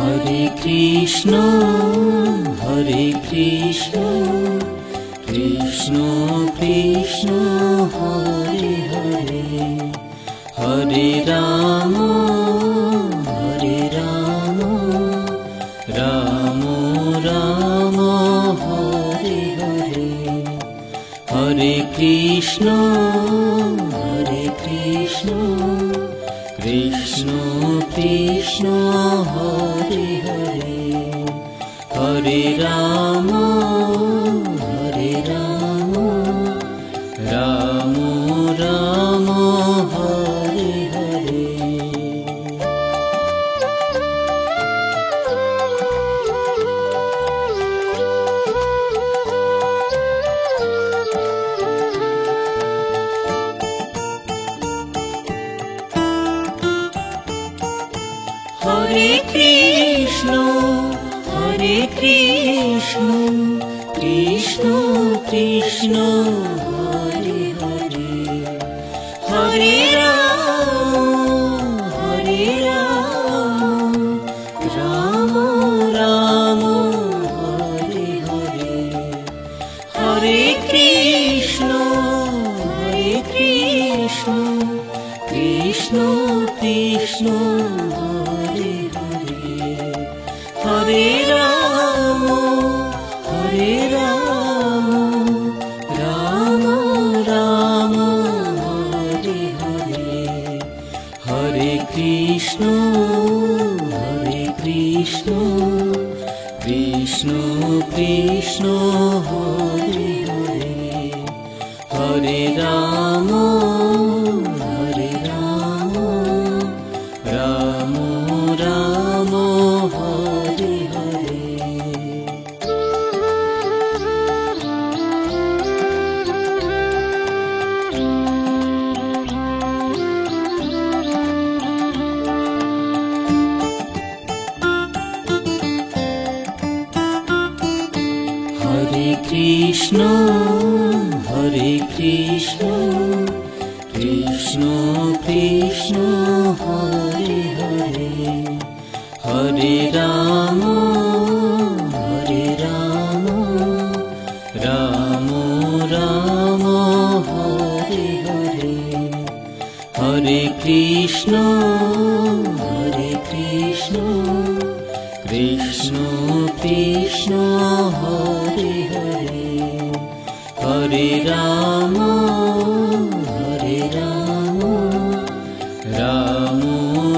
Hare Krishna, Krishna Krishna, Hare Hare, Hare Rama, Rama Rama, Hare Hare, Hare Krishna, Krishna Krishna, Hare Hare, Hare Rama, Rama Rama, Hare Hare. Hare Krishna, Krishna Krishna, Hare Hare, Hare Rama, Rama Rama, Hare Hare, Hare Krishna, Krishna Krishna, Hare Hare, Hare Rama, Rama Rama, Hare Hare, Hare Krishna, Krishna Krishna, Hare Hare, Hare Rama, Rama Rama, Hare Hare. Hare Krishna, Krishna Krishna, Hare Hare, Hare Rama, Rama Rama, Hare Hare, Hare Krishna, Krishna Krishna, Hare Hare, Hare Rama, Rama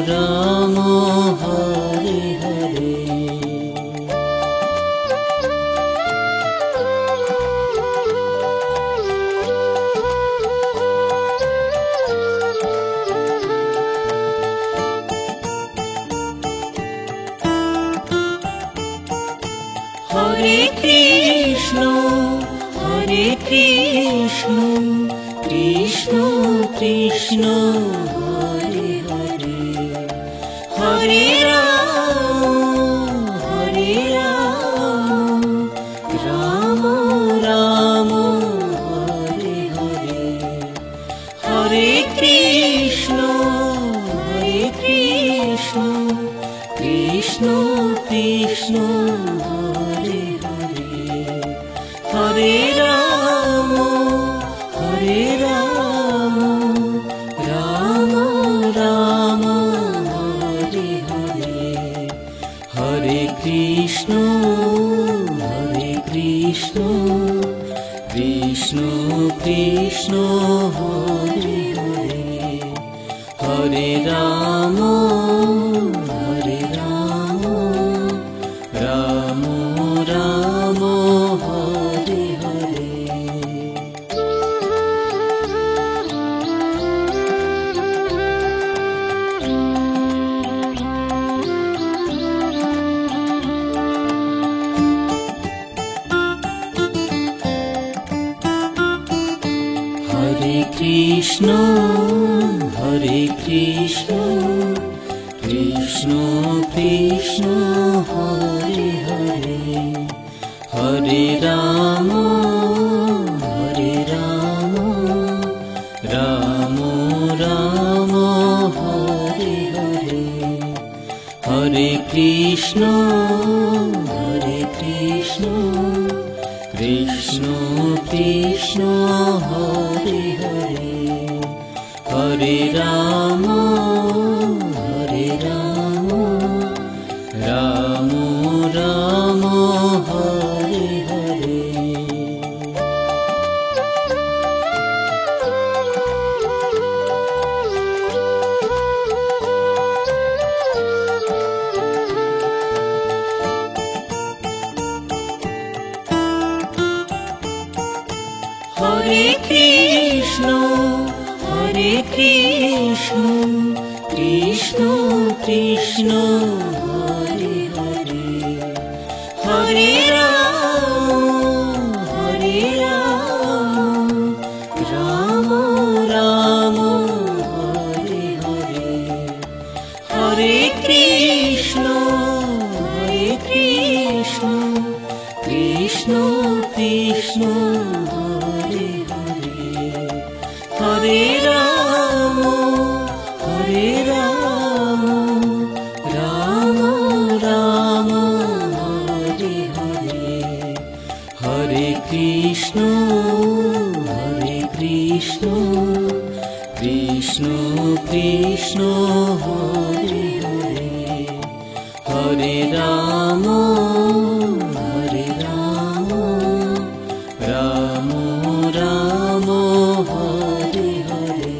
Rama, Hare Hare. Hare Krishna, Krishna Krishna, Hare Hare, Hare Rama, Rama Rama, Hare Hare, Hare Krishna, Krishna Krishna, Hare Hare, Hare Rama, Rama Rama, Hare Hare, Hare Krishna, Krishna Krishna, Hare Hare, Hare Rama, Rama Rama, Hare Hare. Hare Krishna, Krishna Krishna, Hare Hare, Hare Rama, Rama Rama, Hare Hare, Hare Krishna Krishna Krishna Hare Hare Hare Ram Ram Ram Hare Hare Hare Krishna Krishna Krishna Hare Hare Hare Ram Ram Ram Hare Hare Hare Krishna Krishna Krishna Hare Ram Ram Ram Hare Hare Hare Krishna Krishna Krishna Hare Hare Hare Ram Ram Ram Hare Hare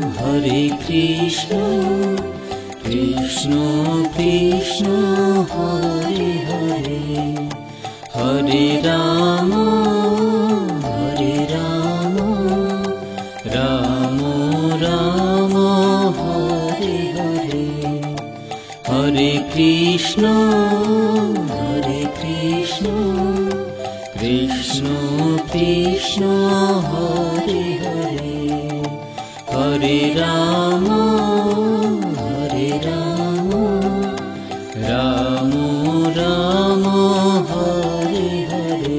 Hare Krishna Krishna Krishna Hare Hare Hare Ram Ram Ram Hare Hare Hare Krishna Krishna Krishna Hare Hare Hare Ram Ram Ram Hare Hare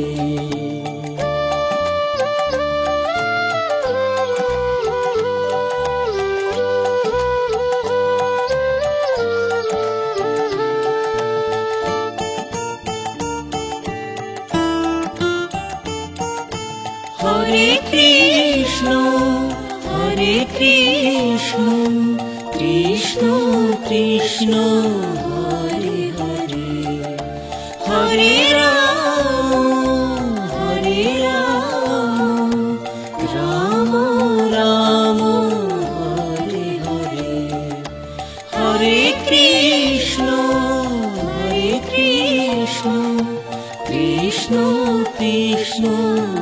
Hare Krishna Krishna Krishna Hare Hare Hare Ram Ram Ram Hare Hare Hare Krishna Krishna Krishna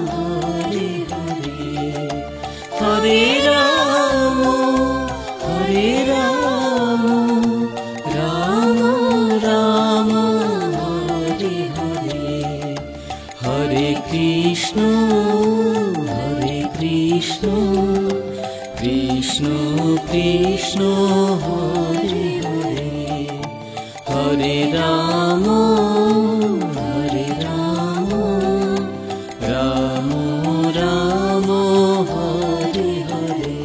Hare Hare Hare Ram Ram Ram Hare Hare Hare Krishna Krishna Krishna Hare Hare Hare Ram Ram Ram Hare Hare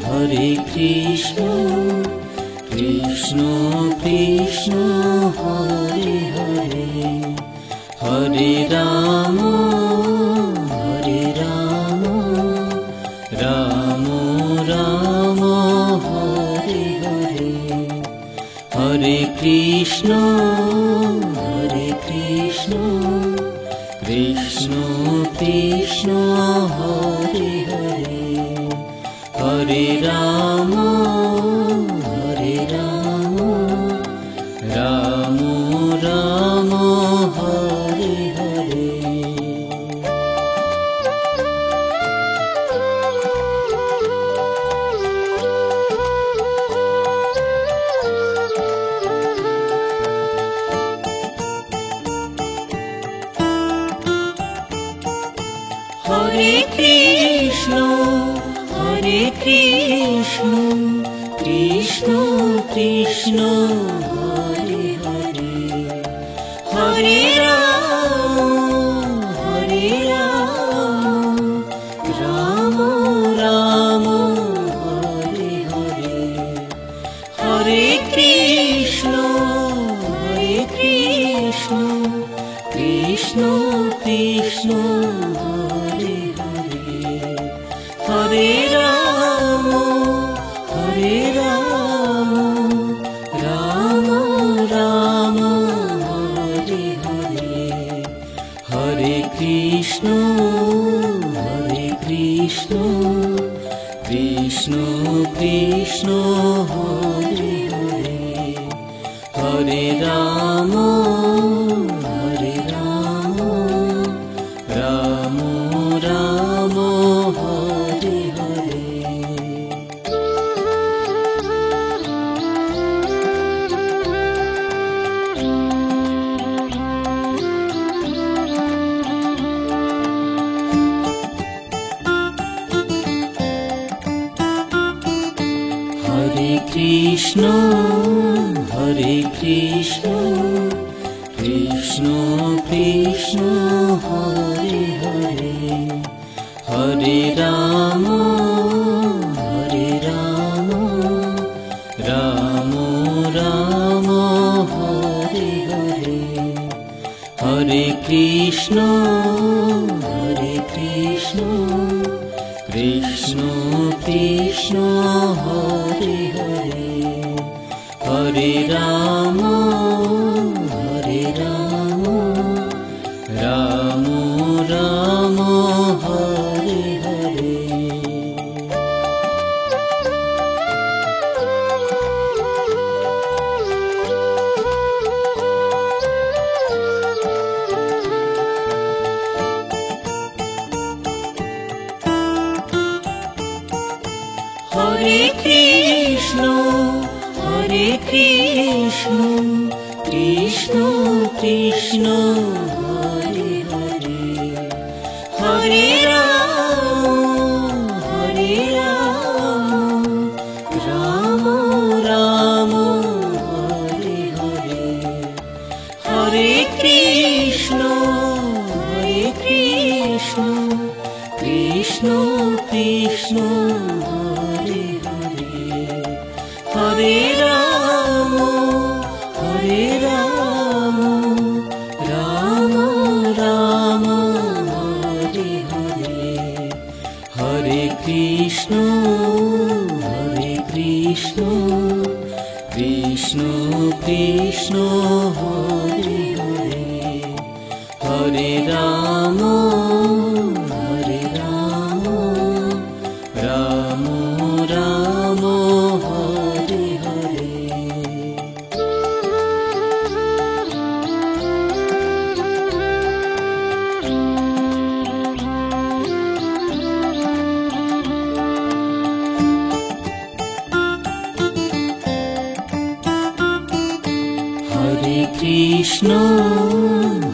Hare Krishna Krishna Krishna Hare Hare Hare Ram Ram Ram Hare Hare Hare Krishna Krishna Krishna Hare Hare Hare Ram Ram Ram Hare Hare Hare Krishna Krishna Krishna Hare Hare, Hare Ram Ram Ram Hare Hare, Hare Krishna Krishna Krishna Hare Hare, Hare Ram Ram Ram Hare Hare, Hare Krishna Krishna Krishna Hare Hare, Hare Ram Ram Ram Hare Hare. Hare Krishna Krishna Krishna Hare Hare, Hare Ram Ram Ram Hare Hare, Hare Krishna Krishna Krishna Hare Hare, Hare Ram Ram Ram Hare Hare. Hare Krishna Krishna Krishna Hare Hare, Hare Ram Ram Ram Hare Hare, Hare Krishna Krishna Krishna Hare Hare, Hare Ram Ram Ram Hare Hare, Hare Krishna Krishna Krishna Hare Hare, Hare Ram Ram Ram Hare Hare.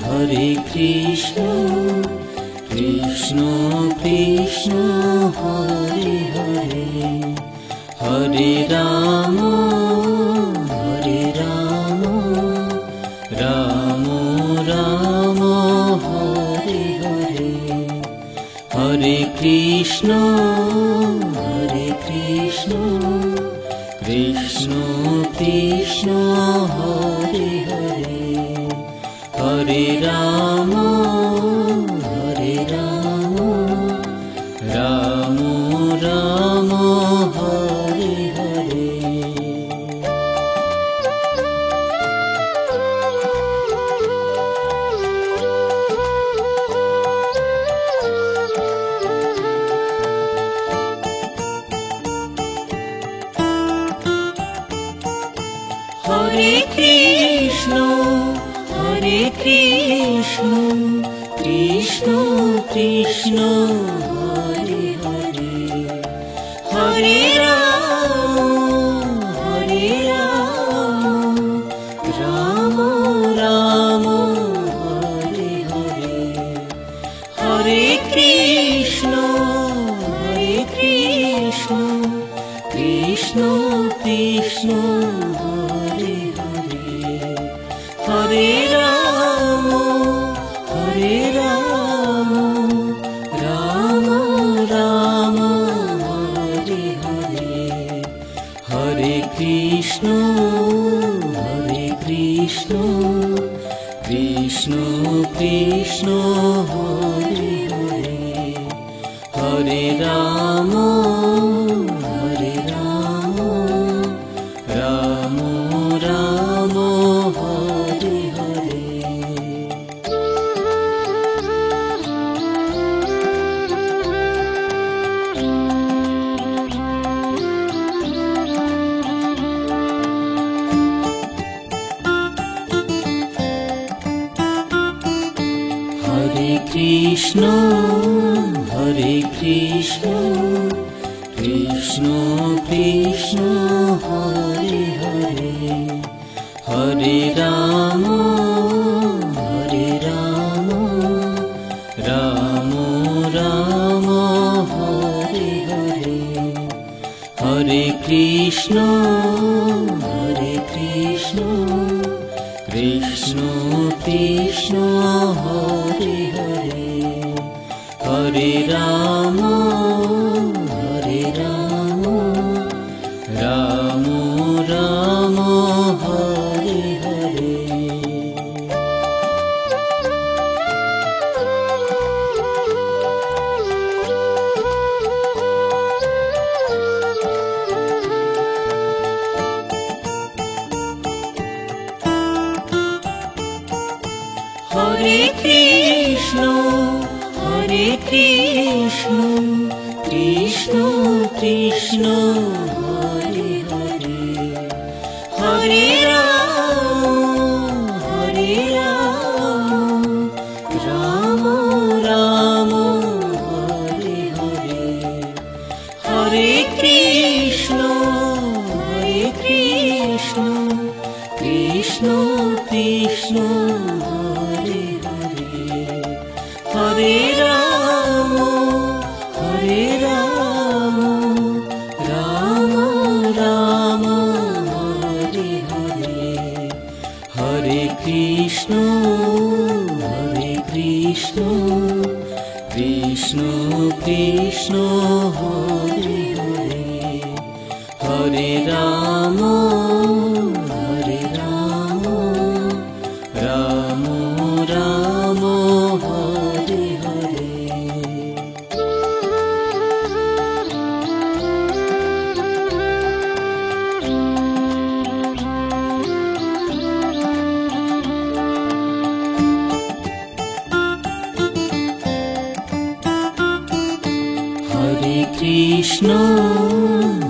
Hare Krishna Krishna Krishna Hare Hare, Hare Ram Ram Ram Hare Hare, Hare Krishna Krishna Krishna Hare Hare, Hare Ram Ram Ram Hare Hare. Hare Krishna Krishna Krishna Hare Hare, Hare Ram Ram Ram Hare Hare, Hare Krishna Krishna Hare Hare Hare Ram Ram Ram Hare Hare Hare Krishna Krishna Krishna Hare Hare Hare Ram Ram Ram Hare Hare Hare Krishna Krishna Krishna Hare Hare Hare Ram Ram Ram Hare Hare Hare Krishna Krishna Krishna Hare Hare Hare Ram Ram Ram Hare Hare Hare Krishna Krishna Krishna Hare Hare Hare Ram Ram Ram Hare Hare Hare Krishna Krishna Krishna Hare Hare Hare Ram Ram Ram Hare Hare Hare Krishna Krishna Krishna Hare Hare Hare Ram Ram Ram Hare Hare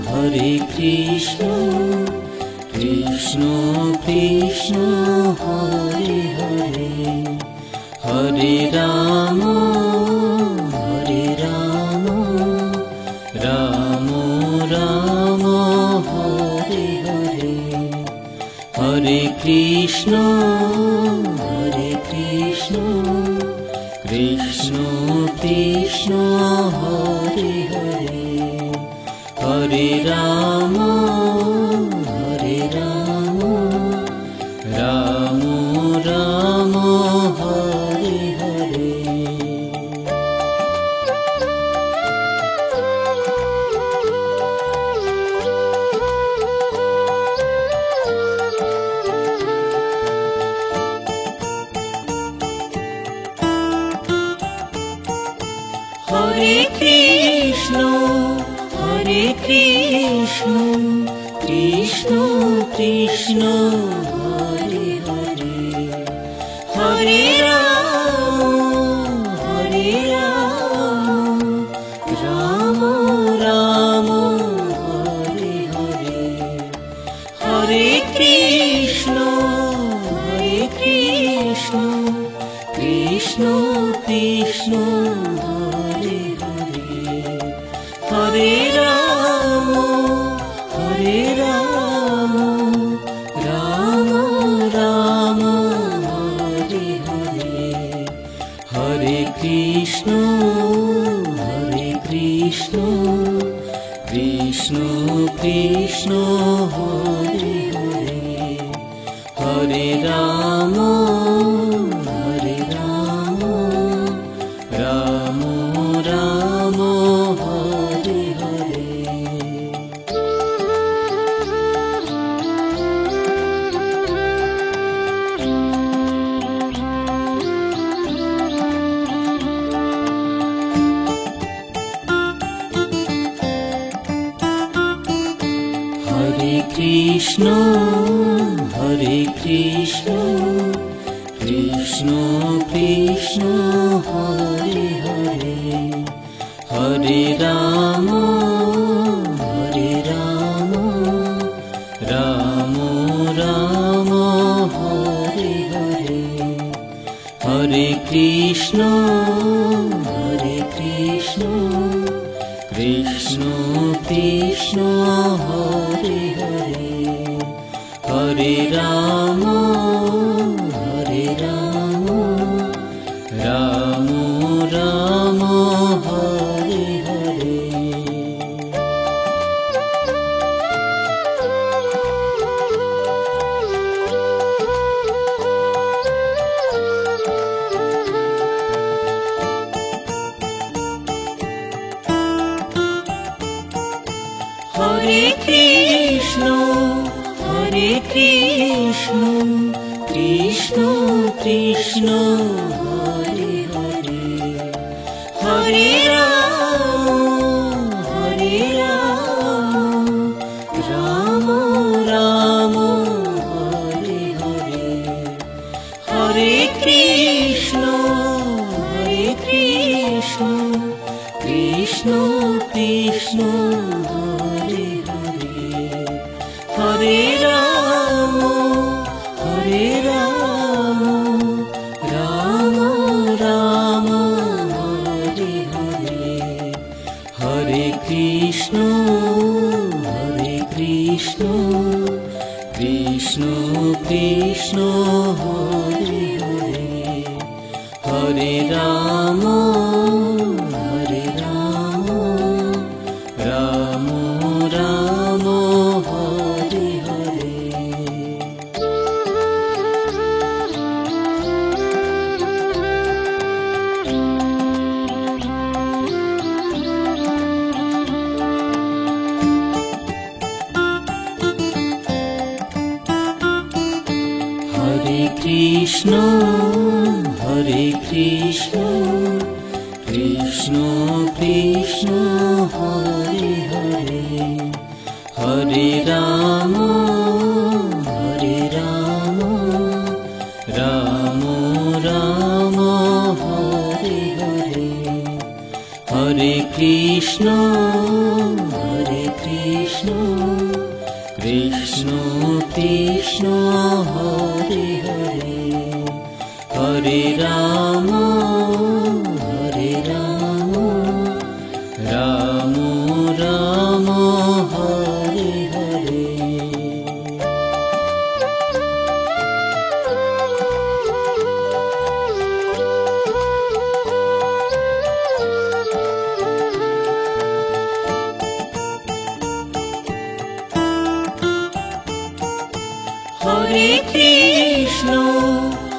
Hare Krishna Krishna Krishna Hare Hare Hare Ram Ram Ram Hare Hare Hare Krishna Krishna Krishna Hare Hare Hare Ram Ram Ram Hare Hare Hare Krishna Krishna Krishna Hare Hare Hare Ram Ram Ram Hare Hare Hare Krishna Krishna Krishna Hare Hare Hare Ram Ram Ram Hare Hare Hare Krishna Krishna Krishna Hare Hare Ram Ram Ram Hare Hare. Hare Krishna Krishna Krishna Hare Hare, Hare Ram Ram Ram Hare Hare. Hare Krishna Krishna Krishna Hare Hare, Hare Ram Ram Ram Hare Hare. Hare Krishna Krishna Krishna Hare Hare, Hare Ram Ram Ram Hare Hare. Hare Krishna Krishna Krishna Hare Hare, Hare Ram Ram Ram Hare Hare. Hare Krishna Krishna Krishna Hare Hare, Hare Ram Ram Ram Hare Hare. Hare Krishna Krishna Krishna Hare Hare, Hare Ram Ram Ram Hare Hare. Hare Krishna Krishna Krishna Hare Hare, Hare Ram Ram Ram Hare Hare.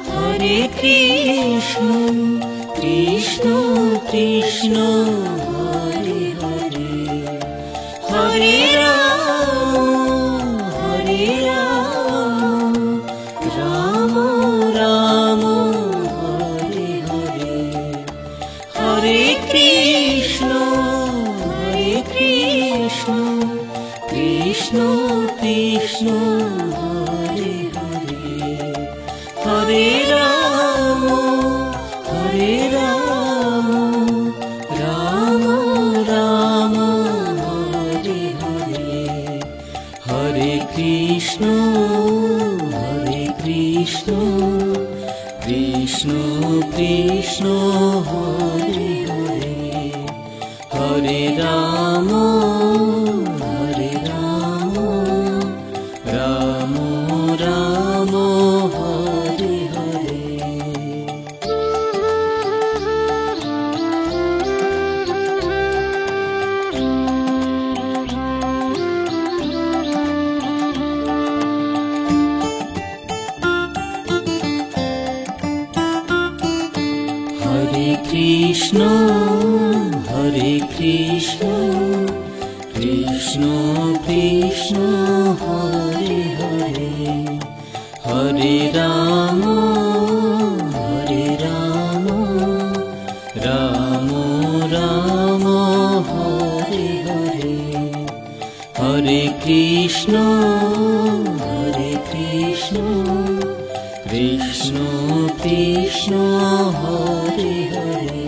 Hare Krishna Krishna Krishna Hare Hare, Hare Ram Ram Ram Hare Hare. Hare Krishna Krishna Krishna Hare Hare, Hare Ram Ram Ram Hare Hare. Hare Krishna Krishna Krishna Hare Hare, Hare Ram Ram Krishna Krishna Krishna Hare Hare Hare Ram Ram Ram Hare Hare Hare Krishna Krishna Krishna Hare Hare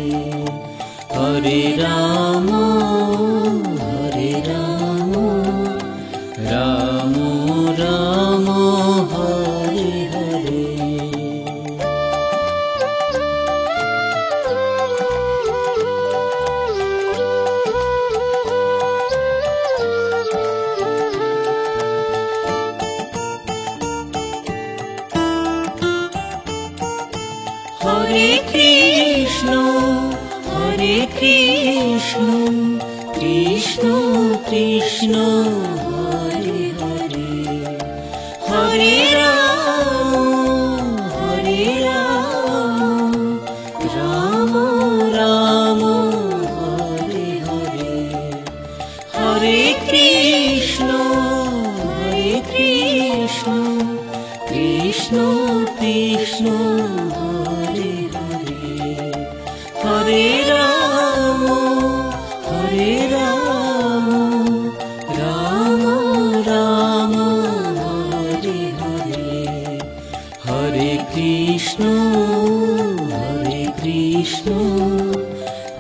Hare Ram Ram Ram Hare Hare Hare Krishna Krishna Krishna Hare Hare Hare Ram Ram Ram Hare Hare Hare Krishna Krishna Krishna Hare Hare Hare Ram Ram Ram Hare Hare Hare Krishna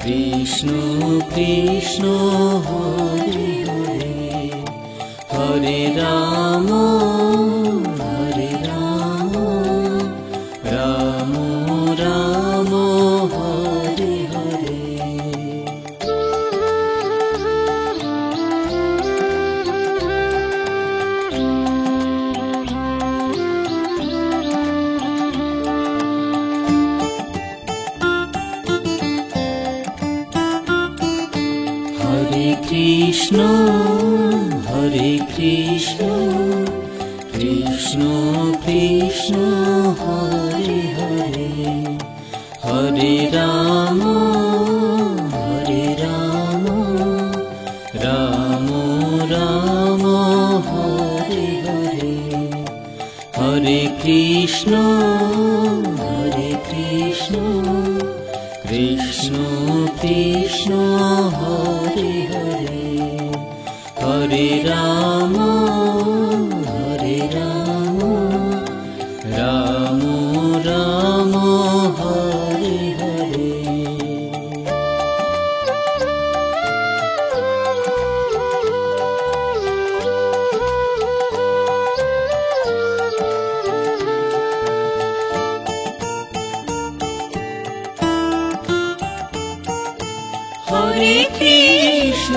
Krishna Krishna Hare Hare Hare Ram Ram Ram Hare Hare Hare Krishna Krishna Krishna Hare Hare Hare Ram Ram Ram Hare Hare Hare Krishna Krishna Krishna Hare Hare Hare Ram Ram Ram Hare Hare Hare Krishna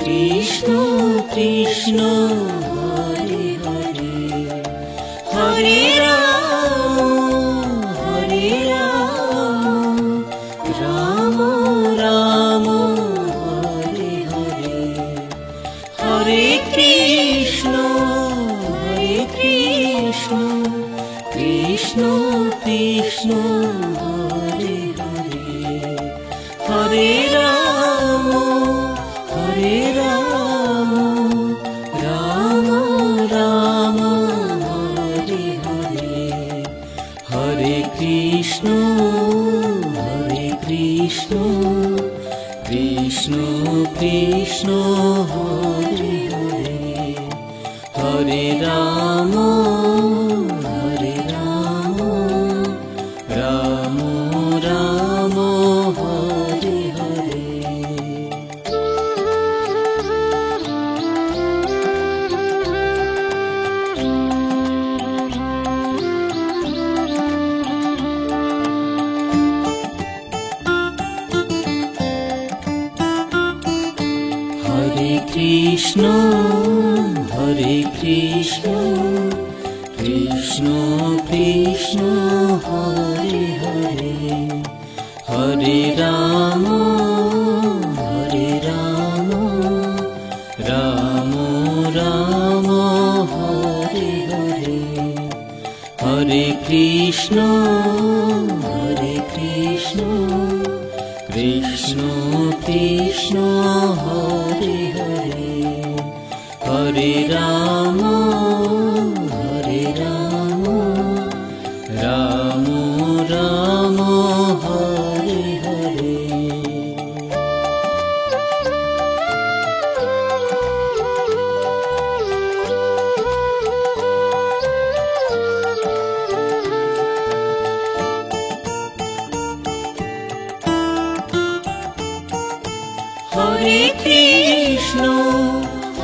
Krishna Krishna Hare Hare Hare Ram Ram Ram Hare Hare Hare Krishna Krishna Krishna Hare Hare Hare Ram Ram Ram Hare Hare Hare Krishna Krishna Krishna Hare Hare Hare Ram Ram Ram Hare Hare Hare Krishna Krishna Krishna Hare Hare Hare Ram Ram Ram Hare Hare Hare Krishna Krishna Krishna Hare Hare, Hare Ram Ram Ram Hare Hare.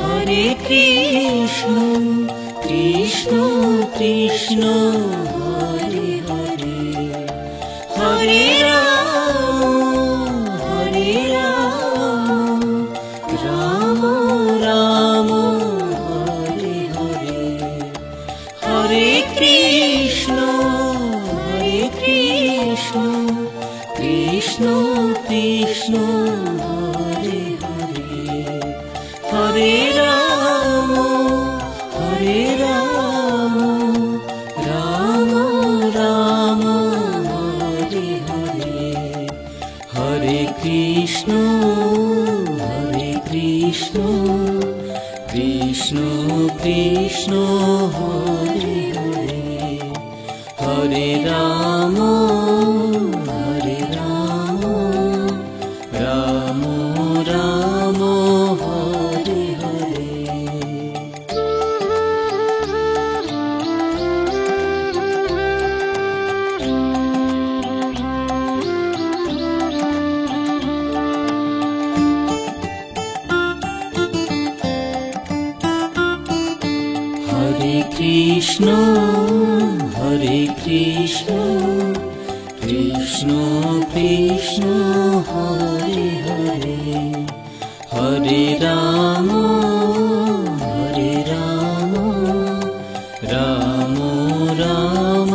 Hare Krishna Krishna Krishna Hare Hare, Hare Ram Ram Ram Hare Hare, Hare Krishna Krishna Krishna Hare Hare, Hare Ram Ram Ram Hare Hare, Hare Krishna Krishna Krishna Hare Hare, Hare Ram Ram Ram Hare Hare. Hare Krishna Krishna Krishna Hare Hare, Hare Ram Ram Ram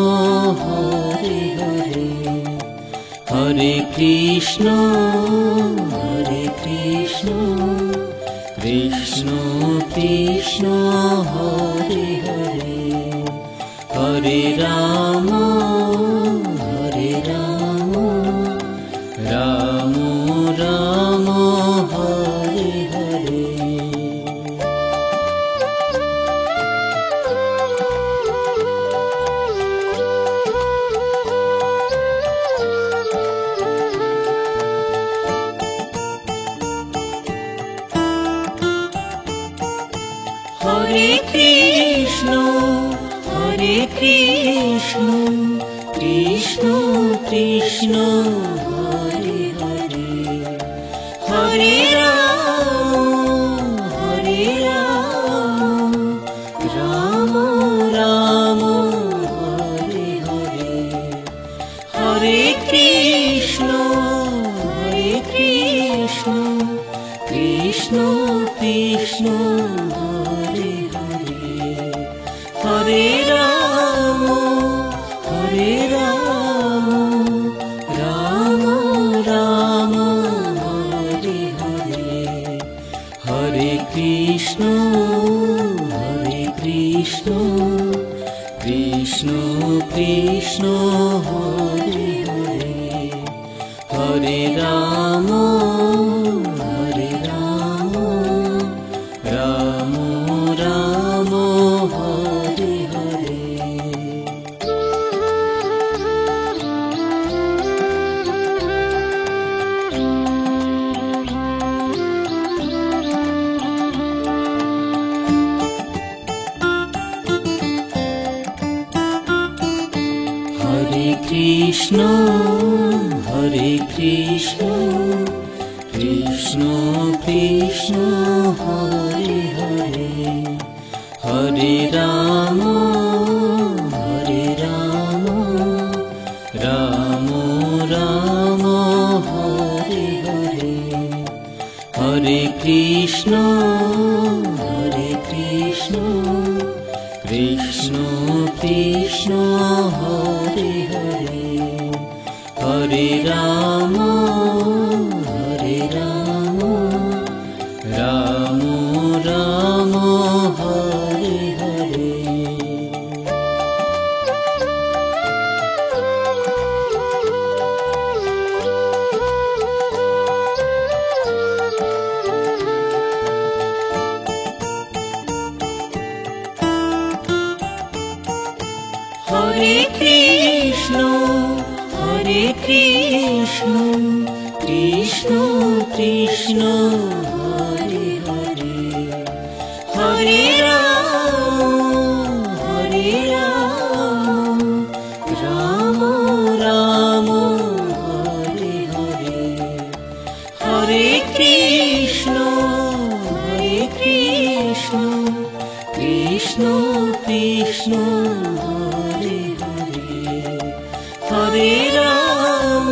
Hare Hare, Hare Krishna Krishna Krishna Hare Hare, Hare Ram Ram Ram Hare Hare. Hare Krishna Krishna Krishna Hare Hare, Hare Ram Ram Ram Hare Hare, Hare Krishna Krishna Krishna Hare Hare, Hare Ram Ram Ram Hare Hare, Hare Krishna Krishna Krishna Hare Hare, Hare Ram Ram Ram Hare Hare. Hare Krishna Krishna Krishna Hare Hare, Hare Ram Ram Ram Hare Hare, Hare Krishna Krishna Krishna Hare Hare, Hare Ram Ram Ram Hare Hare. Krishna Krishna Krishna Hare Hare, Hare Ram Ram Ram Hare Hare, Hare Krishna Krishna Krishna Hare Hare, Hare Ram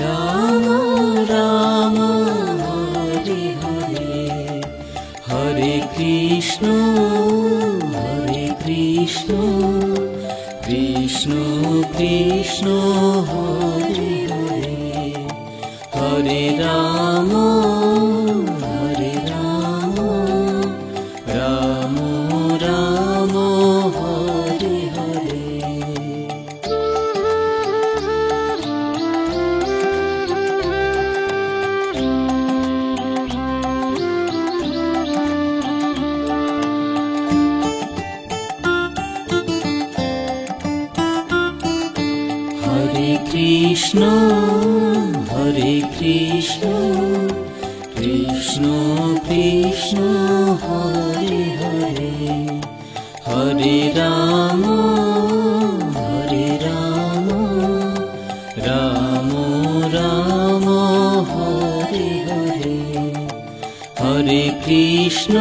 Ram Ram Hare Hare, Hare Krishna Krishna Krishna Hare Hare, Hare Ram Ram Ram Hare Hare. Hare Krishna Krishna Krishna Hare Hare, Hare Ram Ram Ram Hare Hare, Hare Krishna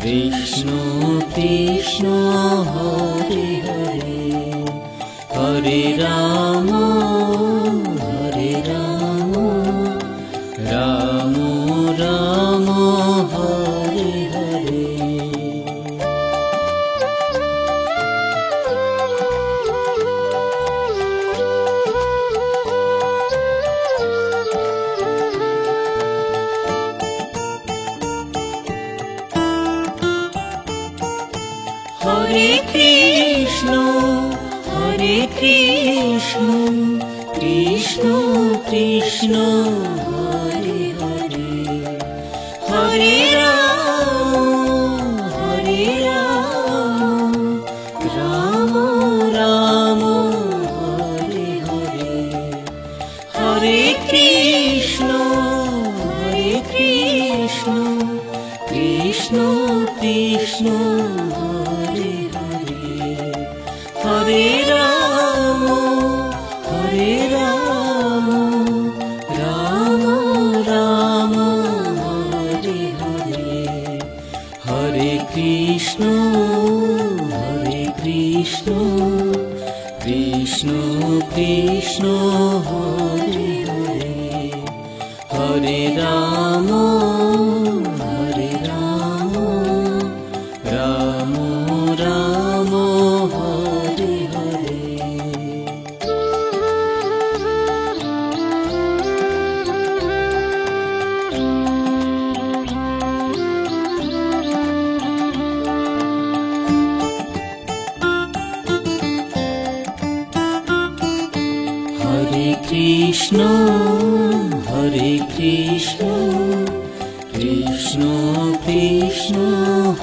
Krishna Krishna Hare Hare, Hare Ram Ram Ram Hare Hare. Hare Krishna Krishna Krishna Hare Hare, Hare Ram Ram Ram Hare Hare, Hare Krishna Krishna Krishna Hare Hare, Hare Ram Ram Ram Hare Hare, Hare Krishna Krishna Krishna Hare Hare, Hare Ram Ram Ram Hare Hare. Hare Krishna Krishna Krishna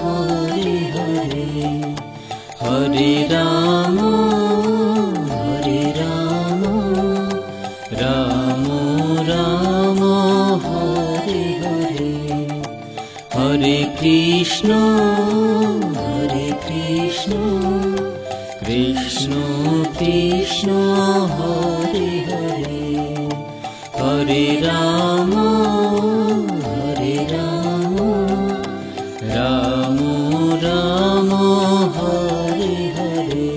Hare Hare, Hare Ram Ram Ram Hare Hare, Hare Krishna Krishna Krishna Hare Hare, Hare Ram Ram Ram Hare Hare.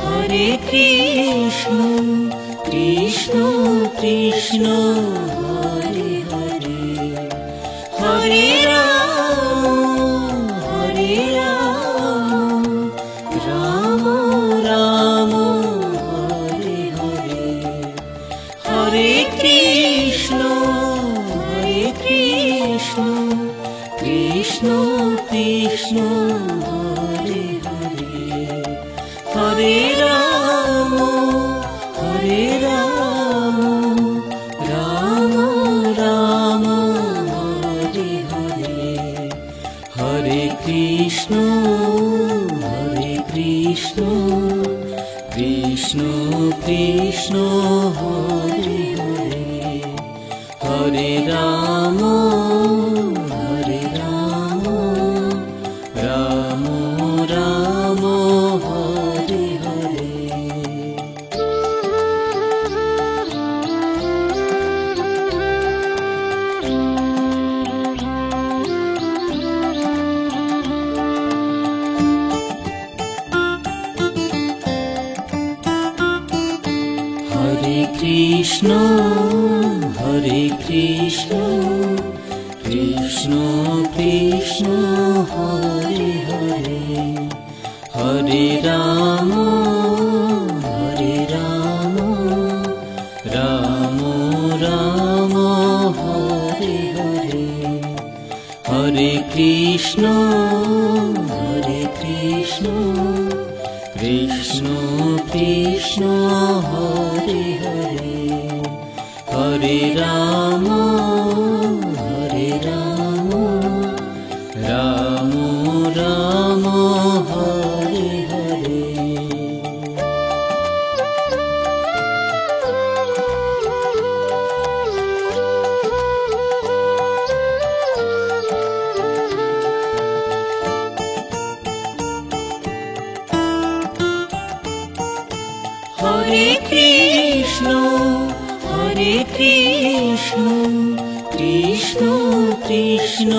Hare Krishna Krishna Krishna Hare Hare, Hare Ram Ram Ram Hare Hare, Hare Krishna Krishna Hare Hare, Hare Ram Ram Ram Hare Hare, Hare Krishna Krishna Krishna Hare Hare, Hare Ram Ram Ram Hare Hare. Hare Krishna Krishna Krishna Hare Hare, Hare Ram Ram Ram Hare Hare, Hare Krishna Krishna Krishna Hare Hare, Hare Ram Ram Ram Hare Hare. Hare Krishna Krishna Krishna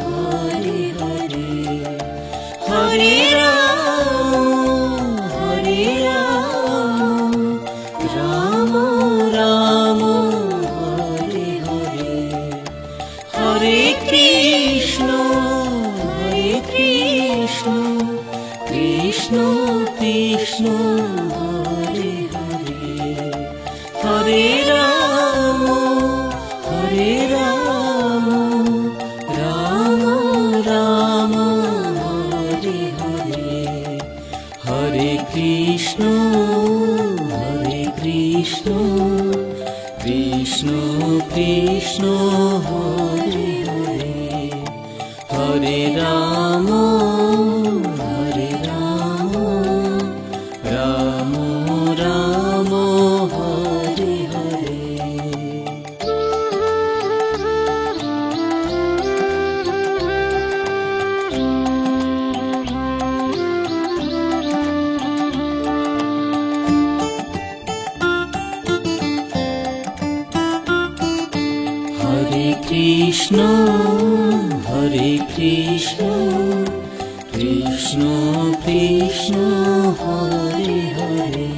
Hare Hare, Hare Ram Ram Ram Hare Hare, Hare Krishna Krishna Krishna Hare Hare, Hare Ram Ram Ram Hare Hare, Hare Krishna Krishna Krishna Hare Hare, Hare Ram Ram Ram Hare Hare. Hare Krishna Krishna Krishna Hare Hare,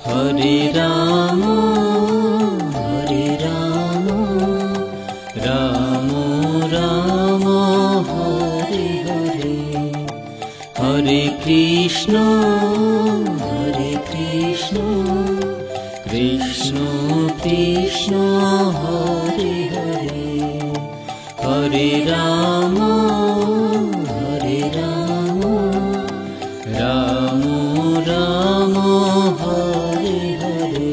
Hare Ram Ram Ram Hare Hare, Hare Krishna Krishna Krishna Hare Hare, Hare Ram Ram Ram Hare Hare.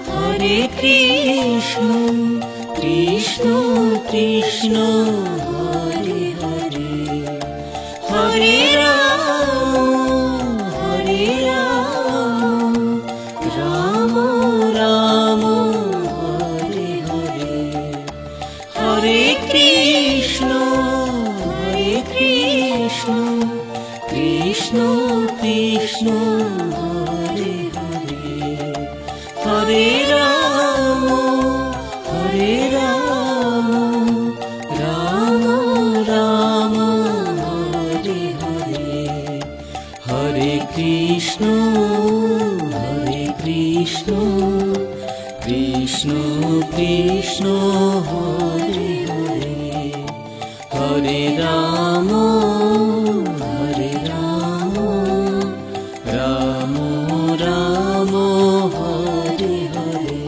Hare Krishna Krishna Krishna Hare Hare, Hare Ram Ram Ram Hare Hare, Hare Krishna Krishna Krishna Hare Hare, Hare Ram Ram Ram Hare Hare, Hare Krishna Krishna Krishna Hare Hare, Hare Ram Hare Ram, Ram Ram Hare Hare.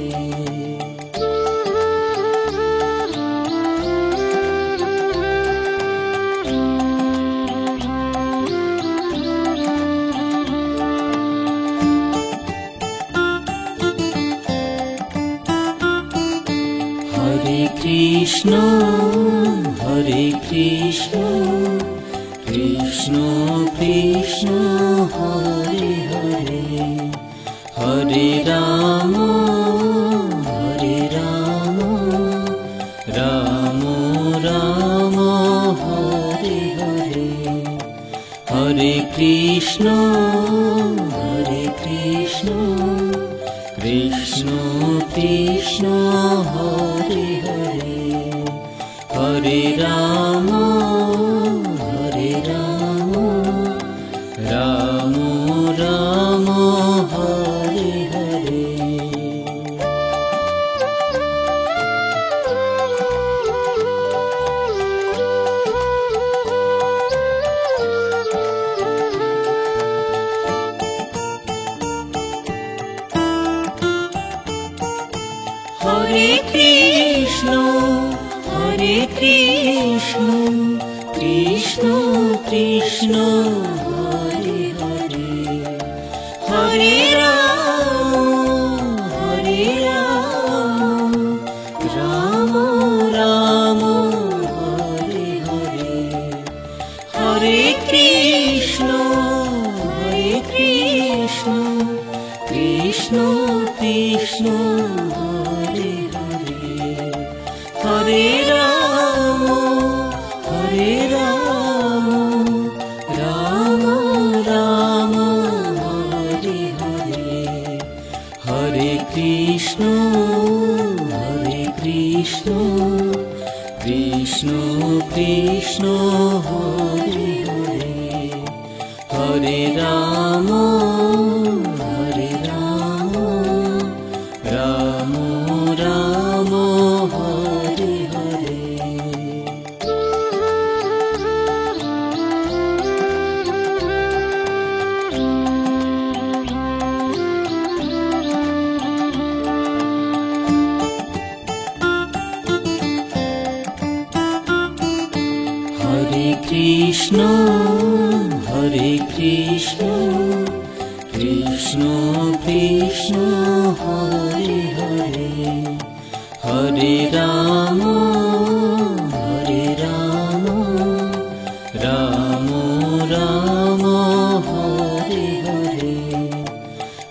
Hare Krishna Hare Krishna, Krishna Krishna Hare Hare, Hare Ram Ram Ram Hare Hare, Hare Krishna Krishna Krishna Hare Hare, Hare Ram Ram Ram Hare Hare. Hare Krishna Krishna Krishna Hare Hare, Hare Ram Ram Ram Hare Hare, Hare Krishna Krishna Krishna Hare Hare, Hare Ram Ram Ram Hare Hare, Hare Krishna Krishna Krishna Hare Hare, Hare Ram Ram Ram Hare Hare. Hare Krishna Krishna Krishna Hare Hare, Hare Ram Ram Ram Hare Hare,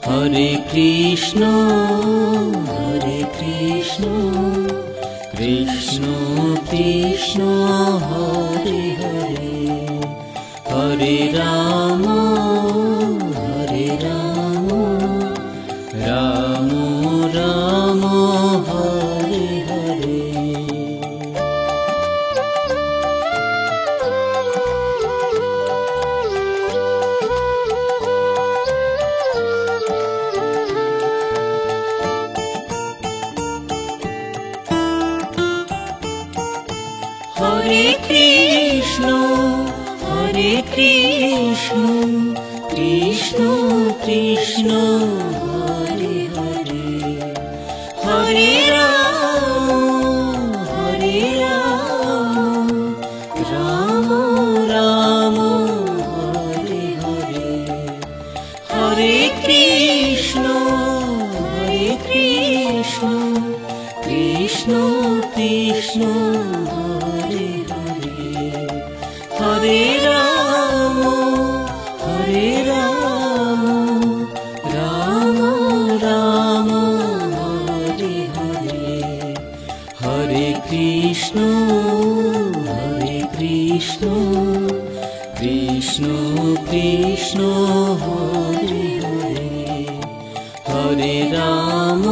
Hare Krishna Krishna Krishna Hare Hare, Hare Ram Ram Ram Hare Hare. Hare Krishna Krishna Krishna Hare Hare, Hare Ram Ram Ram Hare Hare, Hare Krishna Krishna Krishna Hare Hare, Hare Ram Ram Ram Hare Hare, Hare Krishna Krishna Krishna Hare Hare, Hare Ram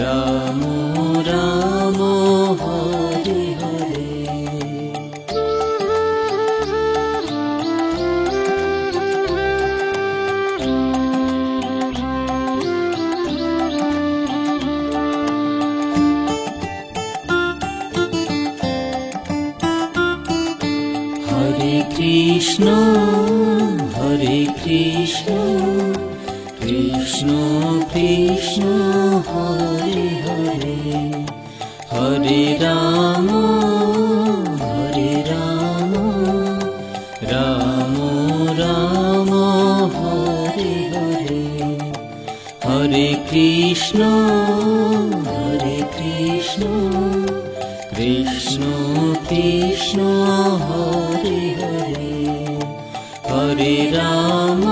Ram Ram Hare Hare. Krishna Hare Krishna Krishna Krishna Hare Hare Hare Ram Ram Ram Hare Hare Hare Krishna Krishna Krishna Hare Hare Hare Ram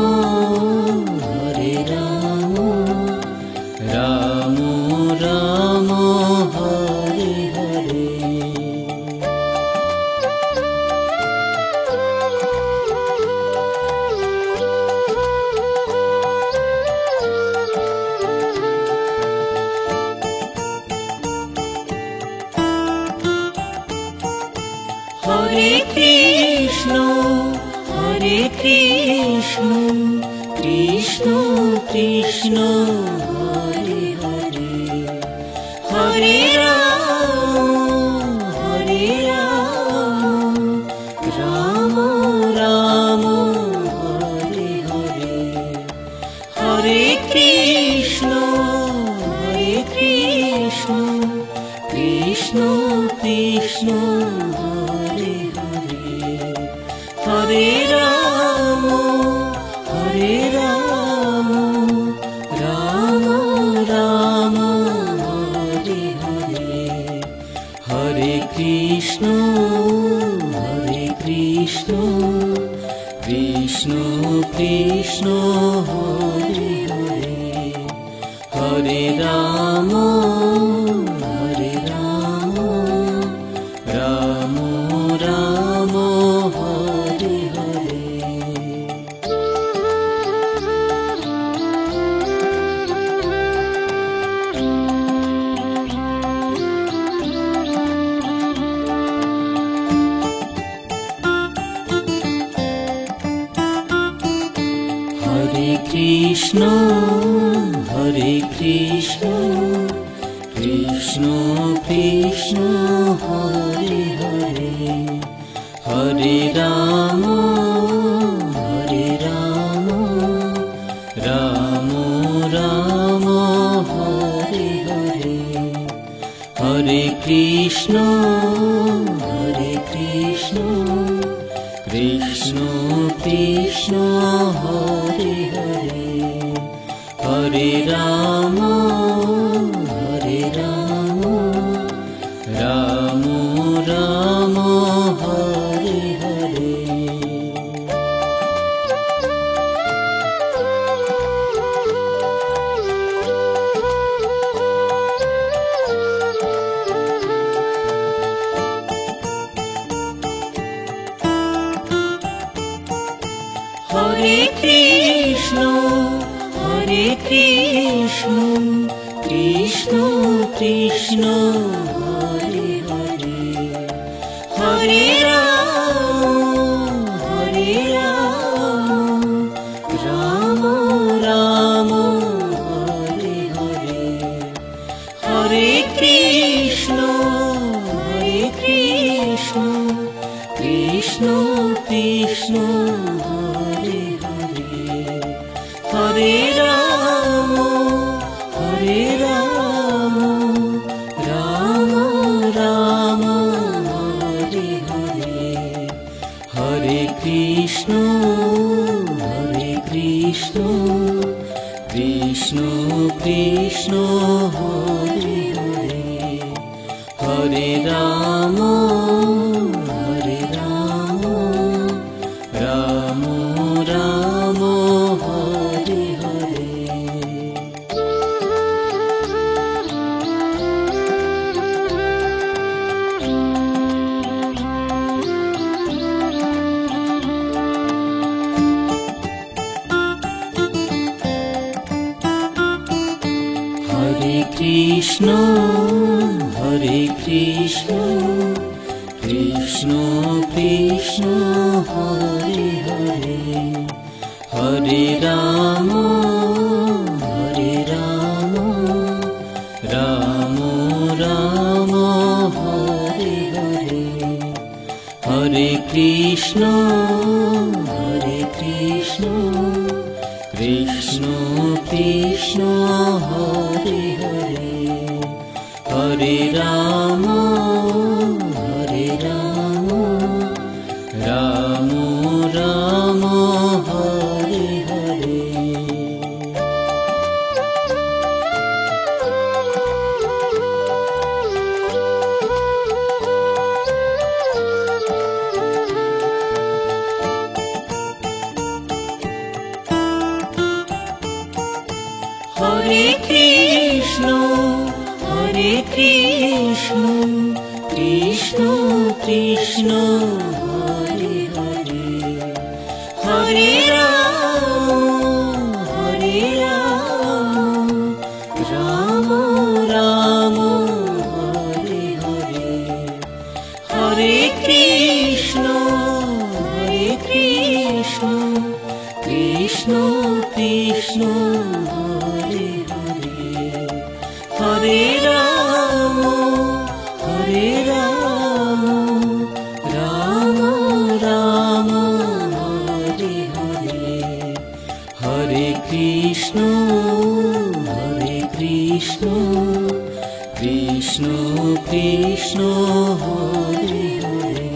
Ram Ram Hare Hare Hare Krishna Krishna Krishna Hare Hare Hare Ram Ram Ram Hare Hare Hare Krishna Krishna Krishna Hare Ram Ram Ram Hare Hare Hare Krishna Krishna Krishna Hare Hare Hare Ram Ram Ram Hare Hare Hare Krishna Krishna Krishna Hare Hare Hare Ram Ram Ram Hare Hare Hare Krishna Krishna Krishna Hare Hare Hare Ram Ram Ram Hare Hare Hare Krishna Krishna Krishna Hare Hare Hare Ram Ram Ram Hare Hare Hare Krishna Krishna Krishna Hare Hare Hare Ram Ram Ram Hare Hare Hare Krishna Krishna Krishna Hare Hare Hare Ram Ram Ram Hare Hare Hare Krishna Krishna Krishna Hare Hare Hare Ram Ram Ram Hare Hare Hare Krishna Krishna Krishna Hare Hare, Hare Ram Ram Ram Hare Hare. Hare Krishna Krishna Krishna Hare Hare, Hare Ram Ram Ram Hare Hare, Hare Krishna Krishna Krishna Hare Hare, Hare Ram Ram Ram Hare Hare, Hare Krishna Krishna Krishna Hare Hare,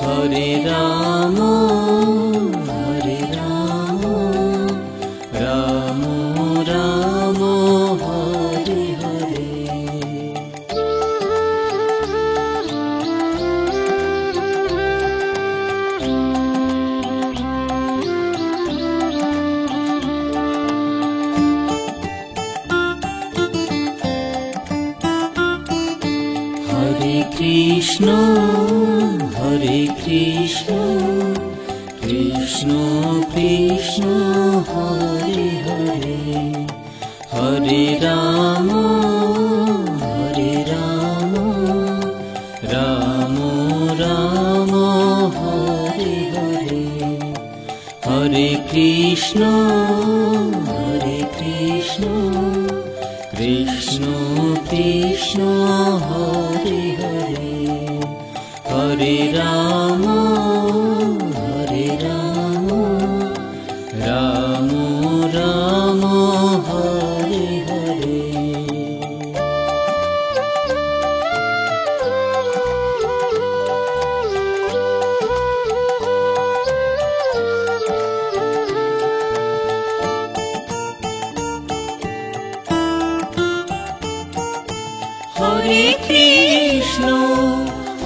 Hare Ram Ram Ram Hare Hare. Hare Krishna Krishna Krishna Hare Hare, Hare Ram Ram Ram Hare Hare, Hare Krishna Krishna Krishna Hare Hare, Hare Ram Ram Ram Hare Hare.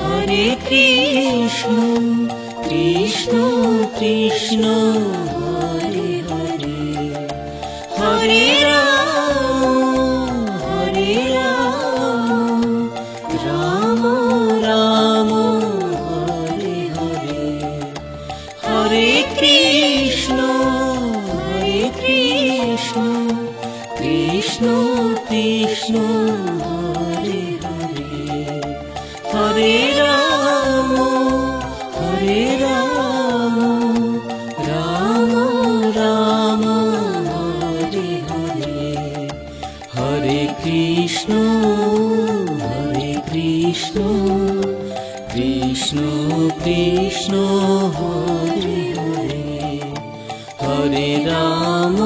Hare Krishna Krishna Krishna Hare Hare, Hare Ram Ram Ram Hare Hare, Hare Krishna Krishna Krishna Hare Hare, Hare Ram Ram Ram Hare Hare, Hare Krishna Krishna Krishna Hare Hare, Hare Ram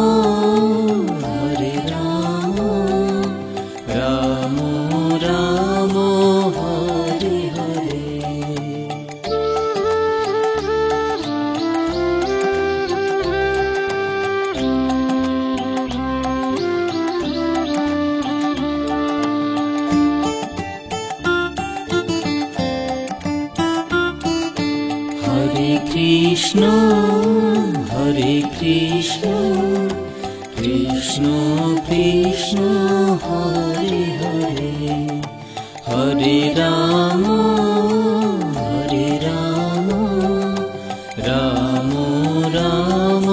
Ram Ram Hare Hare. Hare Krishna Krishna Krishna Hare Hare, Hare Ram Ram Ram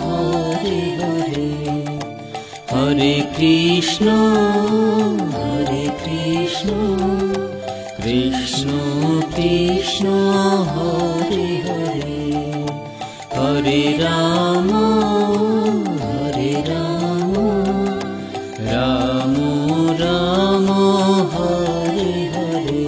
Hare Hare, Hare Krishna Krishna Krishna Hare Hare, Hare Ram Ram Ram Hare Hare.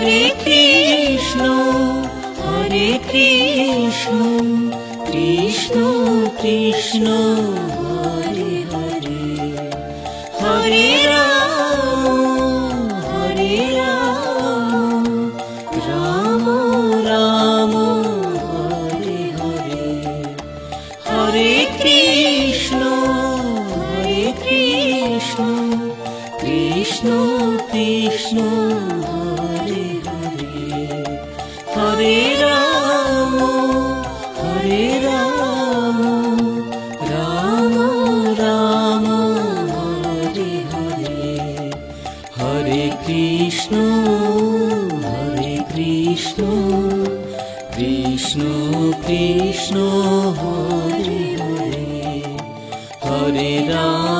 Hare Krishna Krishna Krishna Hare Hare, Hare Ram Ram Ram Hare Hare, Hare Krishna Krishna Krishna Hare Hare, Hare Ram Ram Ram Hare Hare, Hare Krishna Krishna Krishna Hare Hare, Hare Ram